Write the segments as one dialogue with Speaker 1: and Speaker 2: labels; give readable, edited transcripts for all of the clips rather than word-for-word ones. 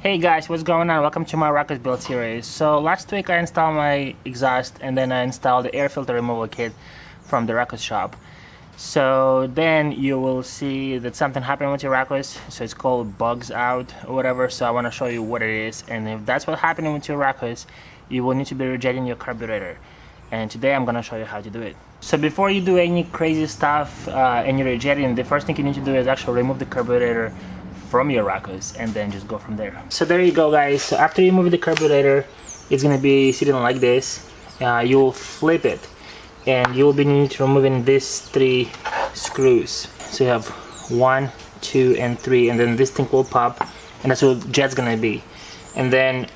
Speaker 1: Hey guys, what's going on? Welcome to my Ruckus build series. So last week I installed my exhaust and then I installed the air filter removal kit from the Ruckus shop. So then you will see that something happened with your Ruckus. So it's called bugs out or whatever. So I want to show you what it is, and if that's what happened with your Ruckus, you will need to be rejetting your carburetor. And today I'm going to show you how to do it. So before you do any crazy stuff and you're rejetting, the first thing you need to do is actually remove the carburetor from your Ruckus and then just go from there. So there you go guys. So after you remove the carburetor, it's gonna be sitting like this. You'll flip it and you'll be needing to removing these 3 screws. So you have 1, 2 and 3, and then this thing will pop, and that's what jet's gonna be. And then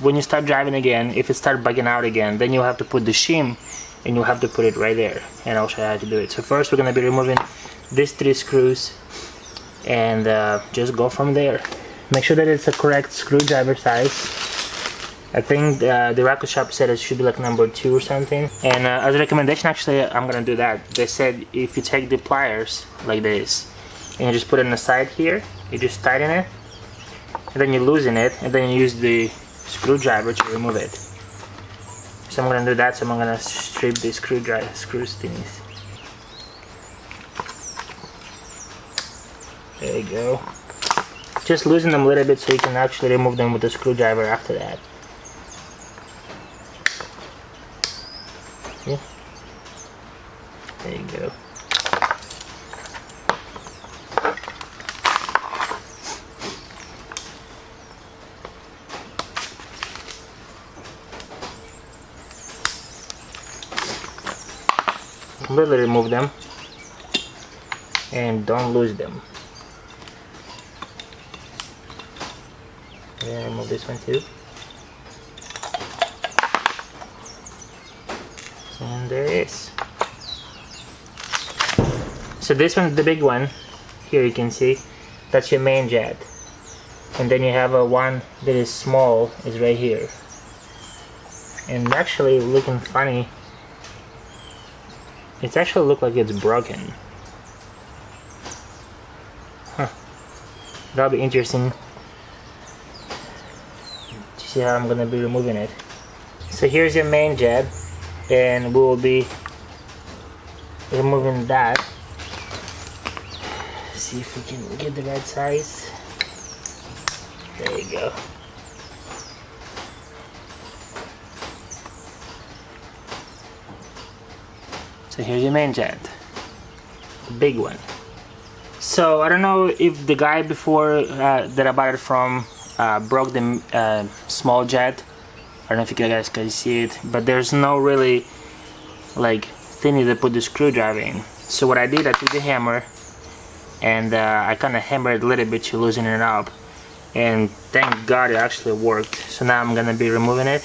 Speaker 1: when you start driving again, if it starts bugging out again, then you'll have to put the shim and you'll have to put it right there, and I'll show you how to do it. So first we're gonna be removing these 3 screws and just go from there. Make sure that it's a correct screwdriver size. I think the Ruckus shop said it should be like number 2 or something, and as a recommendation, actually I'm gonna do that. They said if you take the pliers like this and you just put it on the side here, you just tighten it and then you loosen it and then you use the screwdriver to remove it. So I'm gonna do that. So I'm gonna strip the screws thingies. There you go. Just loosen them a little bit so you can actually remove them with the screwdriver after that. Yeah. There you go. Completely remove them and don't lose them. Yeah, remove this one too. And there it is. So this one's the big one. Here you can see that's your main jet, and then you have a one that is small, is right here, and actually looking funny. It actually looks like it's broken. Huh. That'll be interesting. See how I'm gonna be removing it. So here's your main jet, and we will be removing that. See if we can get the right size. There you go. So here's your main jet, the big one. So I don't know if the guy before that I bought it from broke the small jet. I don't know if you guys can see it, but there's no really like thingy to put the screwdriver in. So what I did, I took the hammer and I kind of hammered it a little bit to loosen it up, and thank God it actually worked. So now I'm gonna be removing it.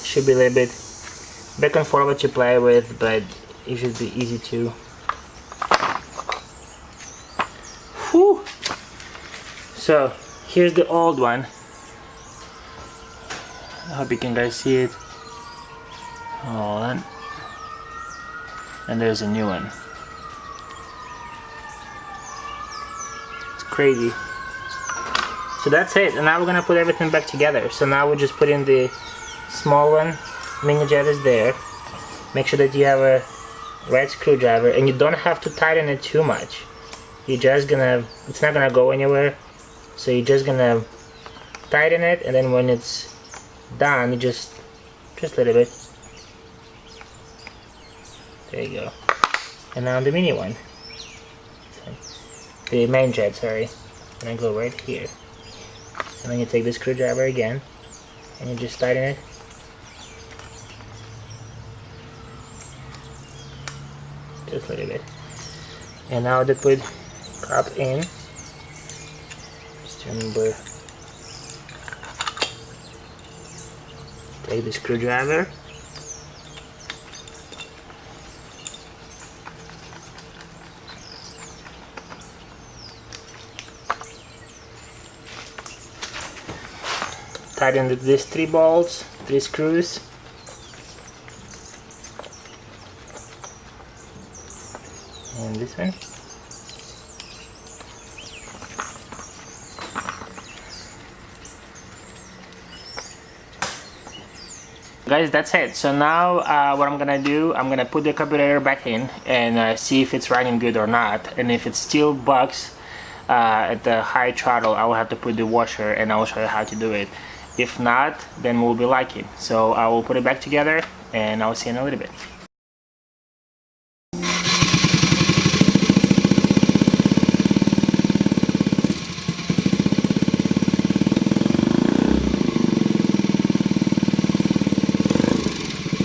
Speaker 1: Should be a little bit back and forth to play with, but it should be easy to. Whew. So here's the old one. I hope you can guys see it. Hold on. And there's a new one. It's crazy. So that's it. And now we're gonna put everything back together. So now we're just putting the small one. Mini jet is there. Make sure that you have a right screwdriver, and you don't have to tighten it too much. You're just gonna, it's not gonna go anywhere. So you're just gonna tighten it, and then when it's done, you just a little bit. There you go. And now the mini one. The main jet, sorry. And I go right here. And then you take the screwdriver again, and you just tighten it. Just a little bit. And now they put cap in. Just remember, take the screwdriver. Tighten these 3 bolts, 3 screws. And this one. Guys, that's it. So now what I'm gonna do, I'm gonna put the carburetor back in and see if it's running good or not. And if it still bugs at the high throttle, I will have to put the washer, and I will show you how to do it. If not, then we'll be lucky. So I will put it back together and I'll see you in a little bit.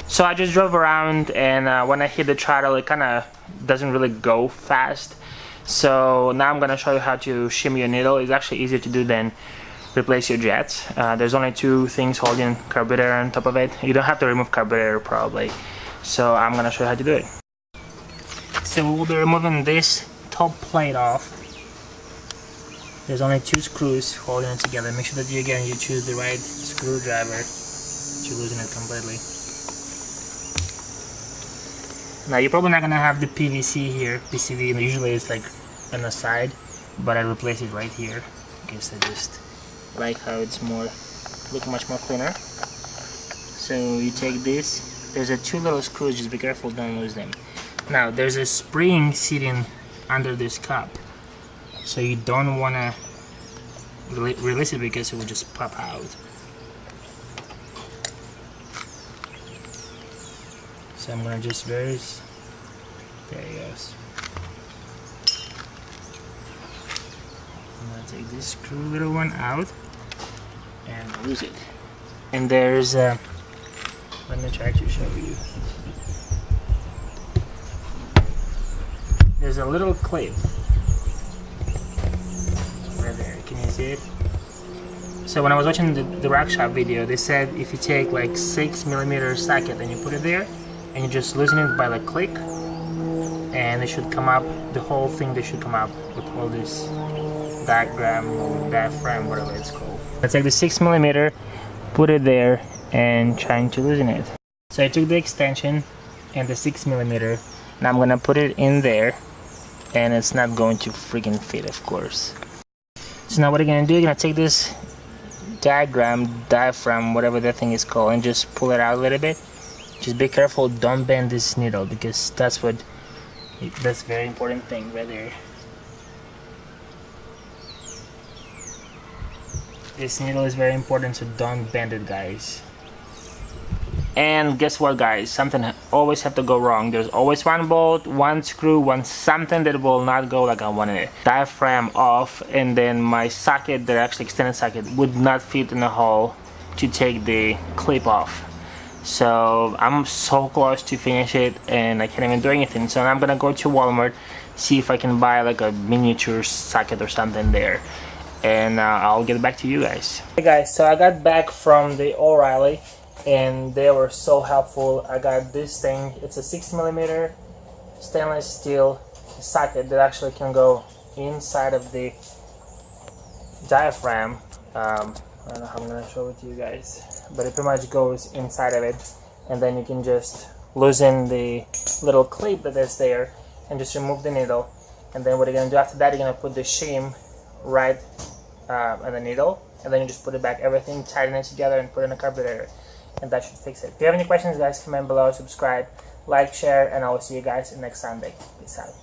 Speaker 1: So I just drove around, and when I hit the throttle, it kind of doesn't really go fast. So now I'm gonna show you how to shim your needle. It's actually easier to do than replace your jets. There's only two things holding carburetor on top of it. You don't have to remove carburetor probably. So I'm gonna show you how to do it. So we'll be removing this top plate off. There's only two screws holding it together. Make sure that you choose the right screwdriver to loosen it completely. Now you're probably not gonna have the PVC here, PCV, usually it's like on the side, but I replace it right here because I just like how it's look much more cleaner. So you take this, there's two little screws, just be careful, don't lose them. Now there's a spring sitting under this cup, so you don't wanna release it because it will just pop out. So I'm gonna just there he goes. I'm gonna take this screw little one out and lose it. And there's let me try to show you. There's a little clip right there. Can you see it? So when I was watching the rack shop video, they said if you take like 6mm socket and you put it there, and you just loosen it by like click, and it should come up, the whole thing, they should come up with all this diagram or diaphragm, whatever it's called. I take the 6mm, put it there, and trying to loosen it. So I took the extension and the 6mm, and I'm gonna put it in there, and it's not going to freaking fit, of course. So now what you're gonna do, you're gonna take this diaphragm, whatever that thing is called, and just pull it out a little bit. Just be careful, don't bend this needle, because that's a very important thing right there. This needle is very important, so don't bend it, guys. And guess what, guys? Something always have to go wrong. There's always one bolt, one screw, something that will not go like I wanted it. Diaphragm off, and then my socket, the actually extended socket, would not fit in the hole to take the clip off. So I'm so close to finish it, and I can't even do anything. So I'm gonna go to Walmart, see if I can buy like a miniature socket or something there, and I'll get back to you guys. Hey guys, so I got back from the O'Reilly, and they were so helpful. I got this thing. It's a 6mm stainless steel socket that actually can go inside of the diaphragm. I don't know how I'm gonna show it to you guys, but it pretty much goes inside of it, and then you can just loosen the little clip that is there and just remove the needle. And then what you're gonna do after that, you're gonna put the shim right on the needle, and then you just put it back, everything, tighten it together, and put it in a carburetor, and that should fix it. If you have any questions, guys, comment below, subscribe, like, share, and I will see you guys next Sunday. Peace out.